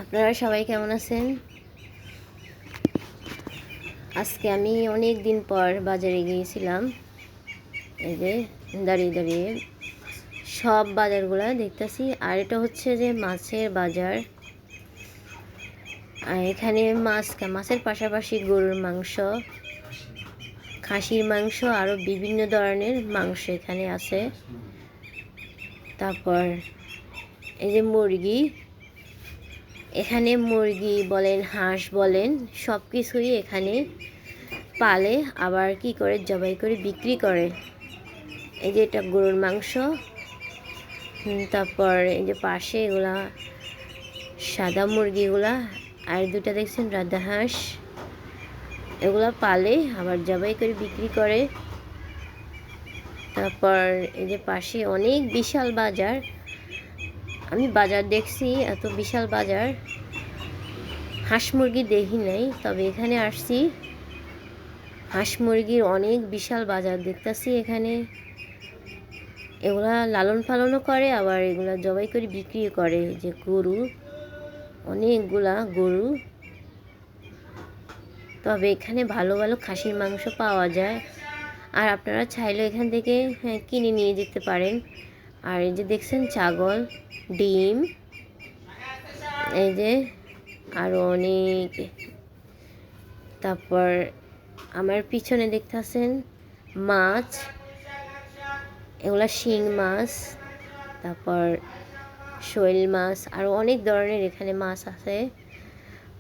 আপনারা সবাই কেমন আছেন? আজকে আমি অনেক দিন পর বাজারে গিয়েছিলাম। এই যে দাঁড়িয়ে দাঁড়িয়ে সব বাজারগুলা দেখতেছি। আর এটা হচ্ছে যে মাছের বাজার। আর এখানে মাছের পাশাপাশি গরুর মাংস, খাসির মাংস, আরও বিভিন্ন ধরনের মাংস এখানে আছে। তারপর এই যে মুরগি, এখানে মুরগি বলেন, হাঁস বলেন, সব কিছুই এখানে পালে, আবার কি করে জবাই করে বিক্রি করে। এই যে এটা গরুর মাংস। তারপর এই যে পাশে এগুলা সাদা মুরগিগুলা, আর দুটা দেখছেন রাধা হাঁস, এগুলা পালে আবার জবাই করে বিক্রি করে। তারপর এই যে পাশে অনেক বিশাল বাজার। আমি বাজার দেখছি, এত বিশাল বাজার হাঁস মুরগি দেখি নাই, তবে এখানে আসছি হাঁস মুরগির অনেক বিশাল বাজার দেখতেছি। এখানে এগুলা লালন পালনও করে, আবার এগুলা জবাই করে বিক্রিও করে। যে গরু, অনেকগুলা গরু। তবে এখানে ভালো ভালো খাসির মাংস পাওয়া যায়, আর আপনারা চাইলে এখান থেকে কিনে নিয়ে যেতে পারেন। আর এই যে দেখছেন ছাগল, ডিম, এই যে আরও অনেক। তারপর আমার পিছনে দেখতেছেন মাছ, এগুলা শিং মাছ, তারপর শৈল মাছ, আরও অনেক ধরনের এখানে মাছ আছে।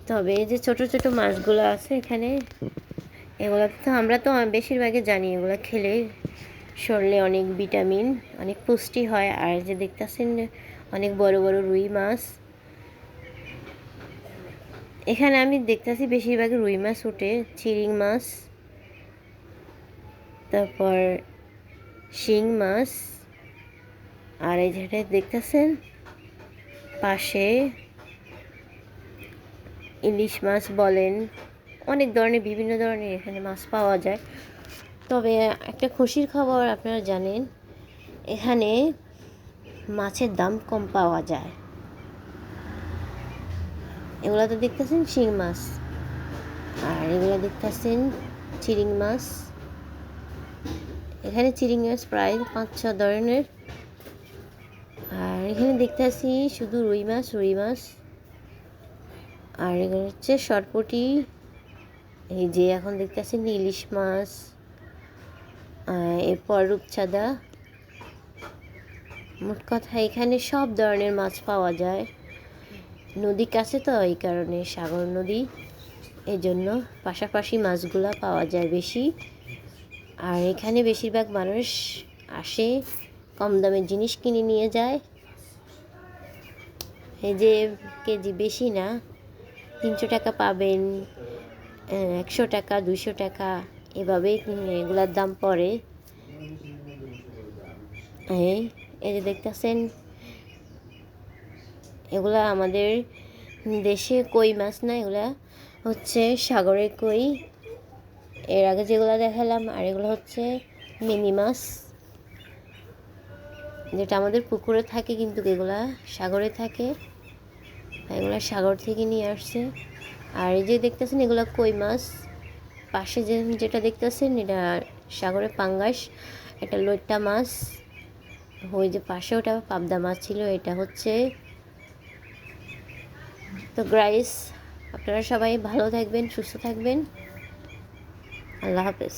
তবে এই যে ছোট ছোট মাছগুলো আছে এখানে, এগুলো তো আমরা তো বেশিরভাগই জানি এগুলো খেলে শরীরে অনেক ভিটামিন, অনেক পুষ্টি হয়। আর যে দেখতেছেন অনেক বড় বড় রুই মাছ, এখানে আমি দেখতেছি বেশিরভাগ রুই মাছ ওঠে, চিংড়ি মাছ, তারপর শিং মাছ। আর এই যেটা দেখতেছেন পাশে ইলিশ মাছ বলেন, অনেক ধরনের বিভিন্ন ধরনের এখানে মাছ পাওয়া যায়। তবে একটা খুশির খবর, আপনারা জানেন এখানে মাছের দাম কম পাওয়া যায়। এগুলো তো দেখতেছেন শিং মাছ, আর এগুলো দেখতেছেন চিংড়ি মাছ। এখানে চিংড়ি মাছ প্রায় 5-6 ধরনের। আর এখানে দেখতেছি শুধু রুই মাছ। আর এগুলো হচ্ছে সরপুঁটি। এই যে এখন দেখতেছেন ইলিশ মাছ, এরপর রূপচাঁদা। মোট কথা এখানে সব ধরনের মাছ পাওয়া যায়। নদী কাছে তো, এই কারণে সাগর নদী, এই জন্য পাশাপাশি মাছগুলা পাওয়া যায় বেশি। আর এখানে বেশিরভাগ মানুষ আসে কম দামের জিনিস কিনে নিয়ে যায়। এই যে কেজি বেশি না, 300 টাকা পাবেন, 100 টাকা, 200 টাকা, এভাবেই এগুলার দাম পড়ে। এই যে দেখতেছেন এগুলা আমাদের দেশে কই মাছ না, এগুলা হচ্ছে সাগরের কই। এর আগে যেগুলো দেখালাম, আর এগুলো হচ্ছে মিনি মাছ, যেটা আমাদের পুকুরে থাকে কিন্তু এগুলা সাগরে থাকে। এগুলা সাগর থেকে নিয়ে আসছে। আর এই যে দেখতেছেন এগুলা কই মাছ। পাশে যেটা দেখতেছেন এটা সাগরে পাঙ্গাস, এটা লইট্টা মাছ। ওই যে পাশে ওটা পাবদা মাছ ছিল, এটা হচ্ছে। তো গাইস, আপনারা সবাই ভালো থাকবেন, সুস্থ থাকবেন। আল্লাহ হাফেজ।